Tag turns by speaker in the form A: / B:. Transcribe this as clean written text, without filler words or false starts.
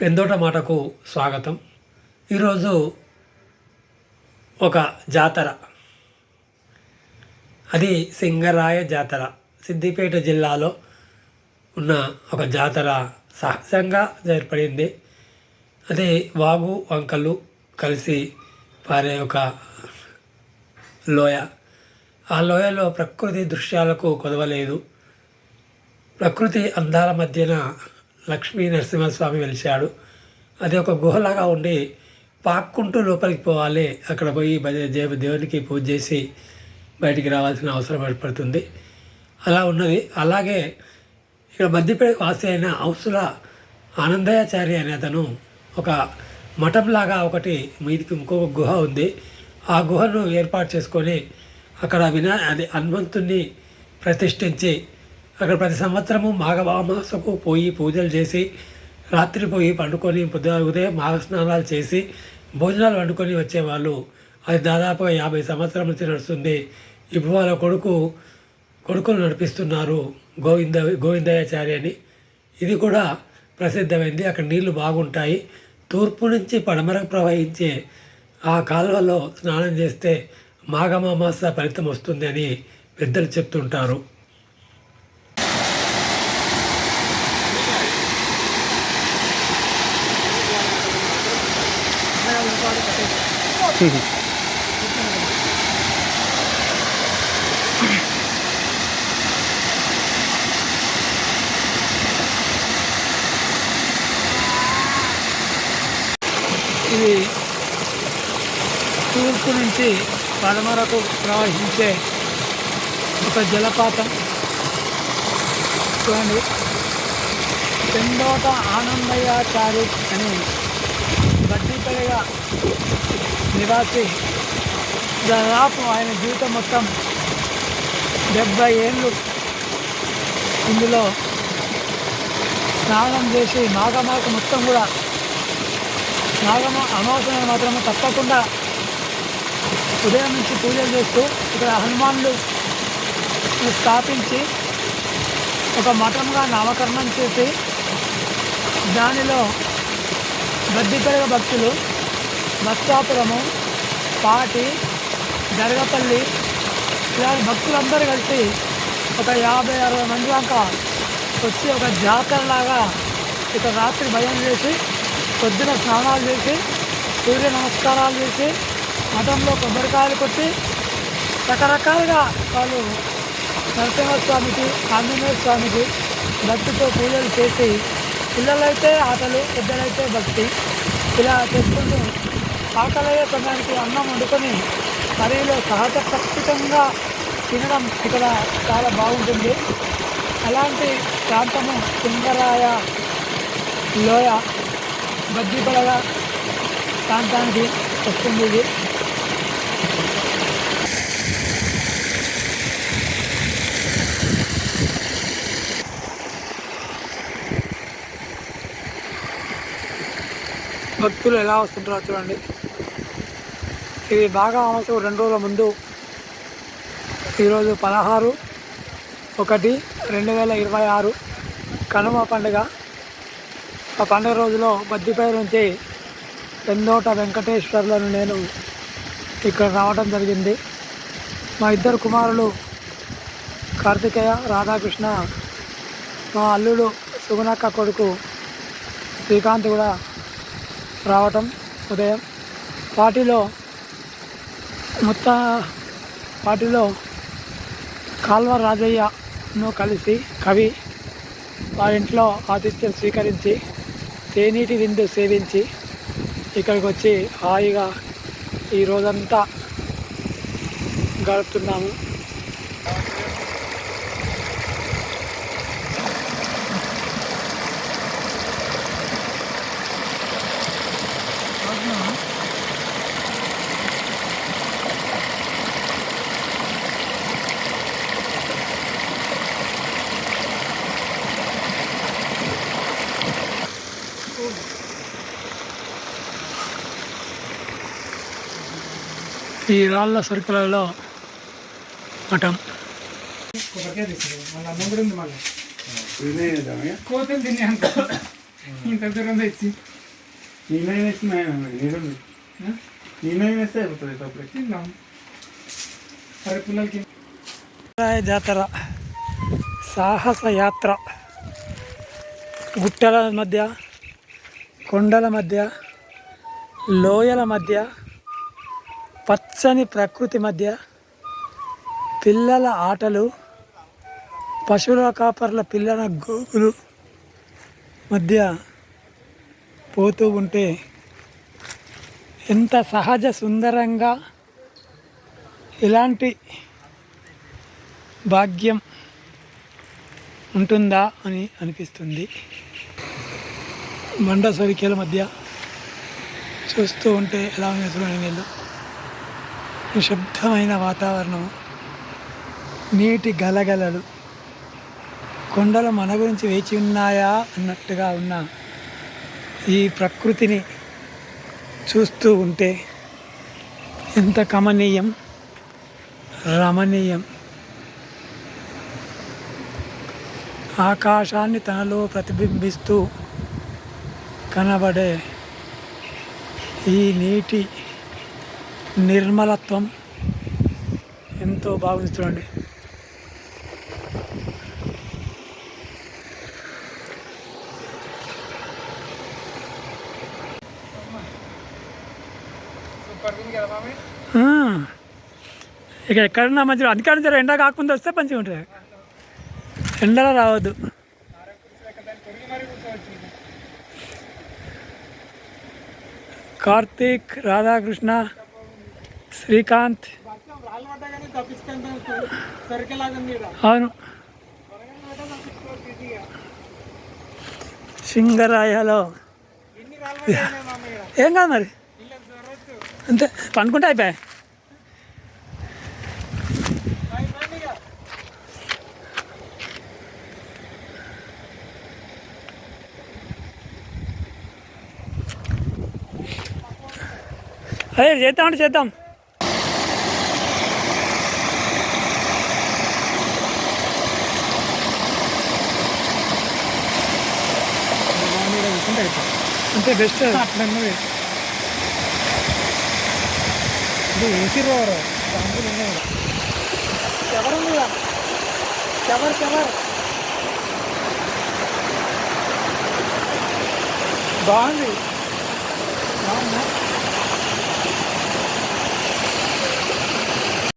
A: పెందోట మాటకు స్వాగతం. ఈరోజు ఒక జాతర, అది సింగరాయ జాతర. సిద్దిపేట జిల్లాలో ఉన్న ఒక జాతర సహజంగా ఏర్పడింది. అది వాగు వంకలు కలిసి పారే ఒక లోయ. ఆ లోయలో ప్రకృతి దృశ్యాలకు కొదవలేదు. ప్రకృతి అందాల మధ్యన లక్ష్మీ నరసింహస్వామి వెలిశాడు. అది ఒక గుహలాగా ఉండి పాక్కుంటూ లోపలికి పోవాలి. అక్కడ పోయి దేవునికి పూజ చేసి బయటికి రావాల్సిన అవసరం ఏర్పడుతుంది. అలా ఉన్నది. అలాగే ఇక్కడ మధ్యపేట వాసి అయిన ఔసుల ఆనందయాచారి అనే అతను ఒక మఠంలాగా ఒకటి మీదికి ఇంకొక గుహ ఉంది. ఆ గుహను ఏర్పాటు చేసుకొని అక్కడ అది హనుమంతుణ్ణి ప్రతిష్ఠించి అక్కడ ప్రతి సంవత్సరము మాఘమాసకు పోయి పూజలు చేసి రాత్రి పోయి పండుకొని ఉదయం మాఘ స్నానాలు చేసి భోజనాలు వండుకొని వచ్చేవాళ్ళు. అది దాదాపుగా 50 సంవత్సరాల నుంచి నడుస్తుంది. ఇప్పుడు వాళ్ళ కొడుకులు నడిపిస్తున్నారు, గోవిందయాచారి అని. ఇది కూడా ప్రసిద్ధమైంది. అక్కడ నీళ్లు బాగుంటాయి. తూర్పు నుంచి పడమరకు ప్రవహించే ఆ కాలువలో స్నానం చేస్తే మాఘమాస ఫలితం వస్తుంది అని పెద్దలు చెప్తుంటారు. ఇది తూర్పు నుంచి పడమరకు ప్రవహించే ఒక జలపాతం. చూడండి, పెందోట ఆనందయాచారి అని బడ్డీపల్లిగా నివాసి. దాదాపు ఆయన జీవితం మొత్తం 70 ఏళ్ళు ఇందులో స్నానం చేసి మాఘమాస మొత్తం కూడా అమావాస్య మాత్రమే తప్పకుండా ఉదయం నుంచి పూజలు చేస్తూ ఇక్కడ హనుమాన్లు స్థాపించి ఒక మఠంగా నామకరణం చేసి దానిలో బద్దిపల్లి భక్తులు మత్సాపురము, పాటి, గరగపల్లి ఇలాంటి భక్తులందరూ కలిసి ఒక 50-60 మంది దాకా వచ్చి ఒక జాతరలాగా ఇక్కడ రాత్రి భయం చేసి పొద్దున స్నానాలు చేసి సూర్య నమస్కారాలు చేసి మఠంలో కొబ్బరికాయలు కొట్టి రకరకాలుగా వాళ్ళు నరసింహస్వామికి, ఆంజనేయ స్వామికి భక్తితో పూజలు చేసి పిల్లలైతే ఆటలు, పెద్దలైతే భక్తి ఇలా చేసుకుంటూ ఆకలయ్యే సమయానికి అన్నం వండుకొని కర్రీలో సహజ ప్రకృతంగా తినడం ఇక్కడ చాలా బాగుంటుంది. అలాంటి ప్రాంతము సింగరాయ లోయ బద్దిపలగా ప్రాంతానికి వస్తుంది. ఇది భక్తులు ఎలా వస్తుంటారో చూడండి. ఇది బాగా అమావాస్య 2 రోజుల ముందు, ఈరోజు 16/1/2026 కనుమ పండుగ. ఆ పండుగ రోజులో బద్దిపల్లి నుంచి పెందోట వెంకటేశ్వర్లను నేను ఇక్కడ రావడం జరిగింది. మా 2 కుమారులు కార్తికేయ, రాధాకృష్ణ, మా అల్లుడు సుగుణక్క కొడుకు శ్రీకాంత్ కూడా రావటం ఉదయం. పార్టీలో కాల్వ రాజయ్యను కలిసి కవి వారింట్లో ఆతిథ్యం స్వీకరించి తేనీటి విందు సేవించి ఇక్కడికి వచ్చి హాయిగా ఈ రోజంతా గడుపుతున్నాము. ఈ రాళ్ళ సరుకులలో మఠం. కోతులు తినే
B: ఇంత దూరం తెచ్చి తిందాం. అరే పిల్లలకి
A: రాయ జాతర సాహస యాత్ర గుట్టల మధ్య, కొండల మధ్య, లోయల మధ్య, పచ్చని ప్రకృతి మధ్య, పిల్లల ఆటలు, పశువుల కాపర్ల పిల్లల గోకులు మధ్య పోతూ ఉంటే ఎంత సహజ సుందరంగా ఇలాంటి భాగ్యం ఉంటుందా అని అనిపిస్తుంది. మండ సరికేల మధ్య చూస్తూ ఉంటే ఎలా ఉంది నీళ్ళు, నిశ్శబ్దమైన వాతావరణం, నీటి గలగలలు, కొండలు మన గురించి వేచి ఉన్నాయా అన్నట్టుగా ఉన్న ఈ ప్రకృతిని చూస్తూ ఉంటే ఎంత కమనీయం, రమణీయం. ఆకాశాన్ని తనలో ప్రతిబింబిస్తూ కనబడే ఈ నీటి నిర్మలత్వం ఎంతో బాగుంది చూడండి. ఇక ఎక్కడన్నా మంచిగా అందుకని జర ఎండ కాకుండా వస్తే మంచిగా ఉంటుంది. ఎండలో రావద్దు. కార్తీక్, రాధాకృష్ణ, శ్రీకాంత్. అవును, సింగరాయలో ఏం కాదు మరి, అంతే పనుకుంటే అయిపోయాయి. అదే చేద్దామంటే చేద్దాం. అంతే బెస్ట్. అట్లన్నది ఏసీ రోవరు రంగులు ఉన్నాయి. ఎవరుంది బాగుంది. బాగుందా?